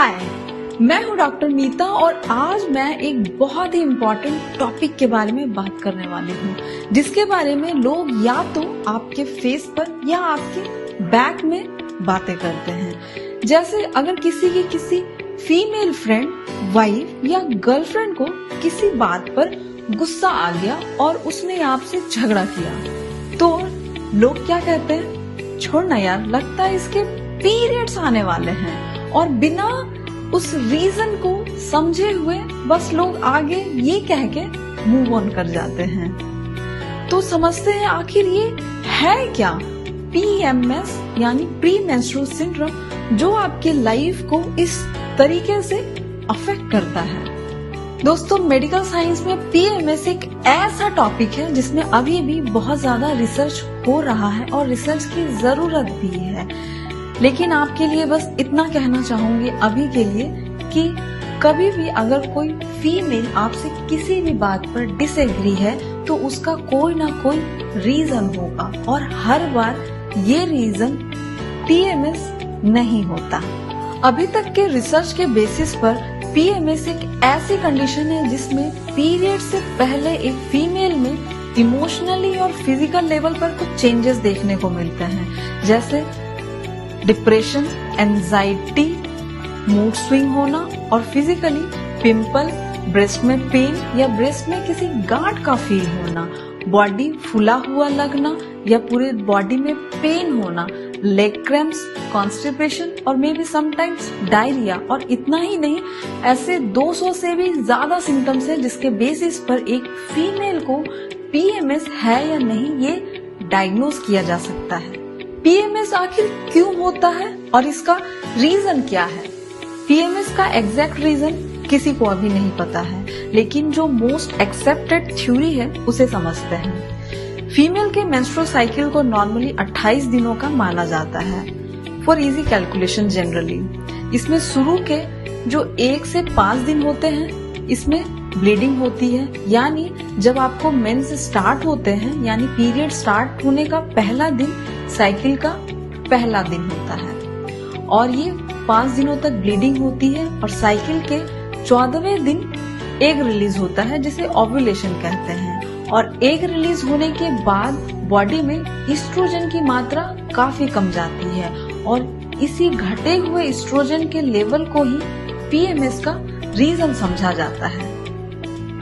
हाय, मैं हूँ डॉक्टर मीता और आज मैं एक बहुत ही इम्पोर्टेंट टॉपिक के बारे में बात करने वाली हूँ, जिसके बारे में लोग या तो आपके फेस पर या आपके बैक में बातें करते हैं। जैसे अगर किसी फीमेल फ्रेंड, वाइफ या गर्लफ्रेंड को किसी बात पर गुस्सा आ गया और उसने आपसे झगड़ा किया, तो लोग क्या कहते हैं, छोड़ ना यार, लगता है इसके पीरियड्स आने वाले हैं। और बिना उस रीजन को समझे हुए बस लोग आगे ये कह के मूव ऑन कर जाते हैं। तो समझते हैं आखिर ये है क्या PMS यानी प्री मेंस्ट्रुअल सिंड्रोम, जो आपके लाइफ को इस तरीके से अफेक्ट करता है। दोस्तों, मेडिकल साइंस में PMS एक ऐसा टॉपिक है जिसमें अभी भी बहुत ज्यादा रिसर्च हो रहा है और रिसर्च की जरूरत भी है। लेकिन आपके लिए बस इतना कहना चाहूंगी अभी के लिए कि कभी भी अगर कोई फीमेल आपसे किसी भी बात पर डिसएग्री है तो उसका कोई ना कोई रीजन होगा और हर बार ये रीजन PMS नहीं होता। अभी तक के रिसर्च के बेसिस पर PMS एक ऐसी कंडीशन है जिसमें पीरियड से पहले एक फीमेल में इमोशनली और फिजिकल लेवल पर कुछ चेंजेस देखने को मिलते हैं, जैसे डिप्रेशन, एंजाइटी, मूड स्विंग होना और फिजिकली पिंपल, ब्रेस्ट में पेन या ब्रेस्ट में किसी गांठ का फील होना, बॉडी फुला हुआ लगना या पूरे बॉडी में पेन होना, लेग क्रैम्प्स, कॉन्स्टिपेशन और मे बी समटाइम्स डायरिया। और इतना ही नहीं, ऐसे 200 से भी ज्यादा सिम्टम्स हैं जिसके बेसिस पर एक फीमेल को PMS है या नहीं ये डायग्नोज किया जा सकता है। PMS आखिर क्यों होता है और इसका रीजन क्या है? PMS का एग्जैक्ट रीजन किसी को अभी नहीं पता है, लेकिन जो मोस्ट एक्सेप्टेड थ्योरी है उसे समझते हैं। फीमेल के मेंस्ट्रुअल साइकिल को नॉर्मली 28 दिनों का माना जाता है फॉर इजी कैलकुलेशन जनरली। इसमें शुरू के जो 1 से 5 दिन होते हैं इसमें ब्लीडिंग होती है, यानी जब आपको मेंस स्टार्ट होते हैं यानी पीरियड स्टार्ट होने का पहला दिन साइकिल का पहला दिन होता है और ये 5 दिनों तक ब्लीडिंग होती है और साइकिल के 14वें दिन एग रिलीज होता है जिसे ओव्यूलेशन कहते हैं। और एग रिलीज होने के बाद बॉडी में ईस्ट्रोजन की मात्रा काफी कम जाती है और इसी घटे हुए ईस्ट्रोजन के लेवल को ही PMS का रीजन समझा जाता है।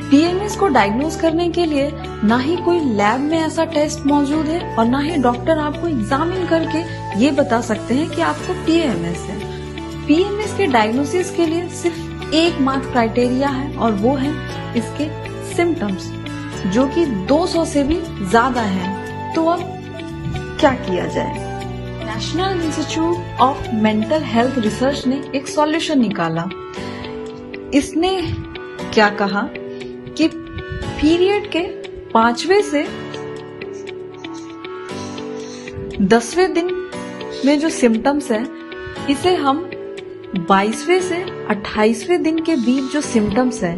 PMS को डायग्नोज करने के लिए ना ही कोई लैब में ऐसा टेस्ट मौजूद है और ना ही डॉक्टर आपको एग्जामिन करके ये बता सकते हैं कि आपको PMS है। PMS के डायग्नोसिस के लिए सिर्फ एक मात्र क्राइटेरिया है और वो है इसके सिम्टम्स, जो कि 200 से भी ज्यादा हैं। तो अब क्या किया जाए? National institute of mental health research ने एक सॉल्यूशन निकाला। इसने क्या कहा कि पीरियड के 5वें से 10वें दिन में जो सिम्टम्स है इसे हम 22वें से 28वें दिन के बीच जो सिम्टम्स है,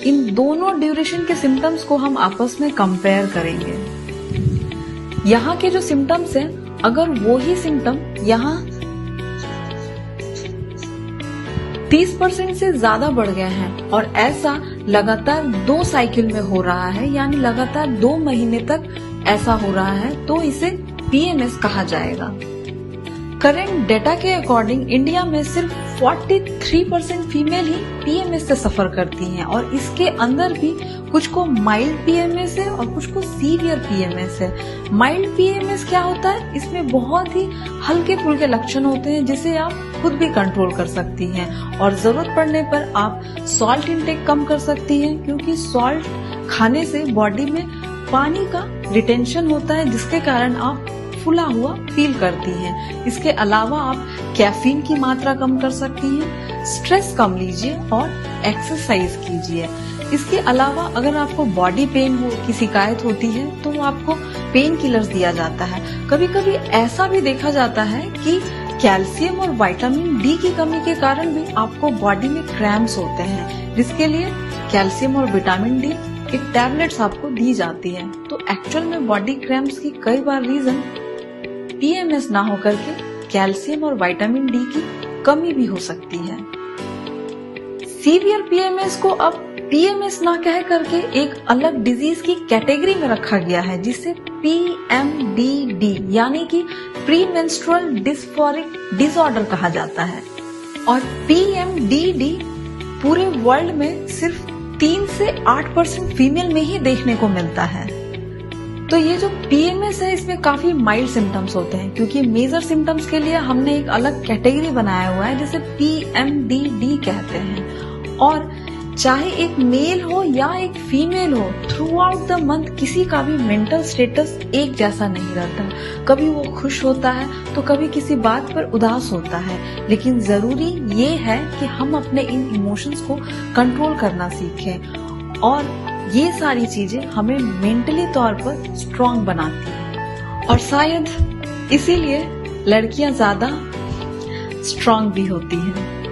इन दोनों ड्यूरेशन के सिम्टम्स को हम आपस में कंपेयर करेंगे। यहाँ के जो सिम्टम्स हैं, अगर वो ही सिम्टम यहाँ 30% से ज्यादा बढ़ गए हैं और ऐसा लगातार 2 साइकिल में हो रहा है, यानी लगातार 2 महीने तक ऐसा हो रहा है, तो इसे PMS कहा जाएगा। करंट डेटा के अकॉर्डिंग इंडिया में सिर्फ 43% फीमेल ही PMS से सफर करती हैं और इसके अंदर भी कुछ को माइल्ड PMS है और कुछ को सीवियर PMS है। माइल्ड PMS क्या होता है? इसमें बहुत ही हल्के फुल्के लक्षण होते हैं जिसे आप खुद भी कंट्रोल कर सकती हैं और जरूरत पड़ने पर आप सॉल्ट इंटेक कम कर सकती हैं, क्योंकि सॉल्ट खाने से बॉडी में पानी का रिटेंशन होता है जिसके कारण आप फुला हुआ फील करती हैं। इसके अलावा आप कैफीन की मात्रा कम कर सकती हैं, स्ट्रेस कम लीजिए और एक्सरसाइज कीजिए। इसके अलावा अगर आपको बॉडी पेन की शिकायत होती है तो आपको पेन किलर्स दिया जाता है। कभी कभी ऐसा भी देखा जाता है कि कैल्शियम और विटामिन D की कमी के कारण भी आपको बॉडी में क्रैम्प्स होते हैं, जिसके लिए कैल्शियम और विटामिन D की टैबलेट्स आपको दी जाती है। तो एक्चुअल में बॉडी क्रैम्प्स की कई बार रीजन PMS ना होकर के कैल्शियम और विटामिन D की कमी भी हो सकती है। सीवियर पीएमएस को अब पीएमएस ना कह करके एक अलग डिजीज की कैटेगरी में रखा गया है, जिसे PMDD यानी कि प्री मेंस्ट्रुअल डिस्फोरिक डिसऑर्डर कहा जाता है। और PMDD पूरे वर्ल्ड में सिर्फ 3 से 8% फीमेल में ही देखने को मिलता है। तो ये जो PMS है इसमें काफी माइल्ड सिम्टम्स होते हैं, क्योंकि मेजर सिम्टम्स के लिए हमने एक अलग कैटेगरी बनाया हुआ है जिसे PMDD कहते हैं। और चाहे एक मेल हो या एक फीमेल हो, थ्रू आउट द मंथ किसी का भी मेंटल स्टेटस एक जैसा नहीं रहता। कभी वो खुश होता है तो कभी किसी बात पर उदास होता है, लेकिन जरूरी ये है कि हम अपने इन इमोशंस को कंट्रोल करना सीखें, और ये सारी चीजें हमें मेंटली तौर पर स्ट्रांग बनाती हैं। और शायद इसीलिए लड़कियां ज्यादा स्ट्रांग भी होती हैं।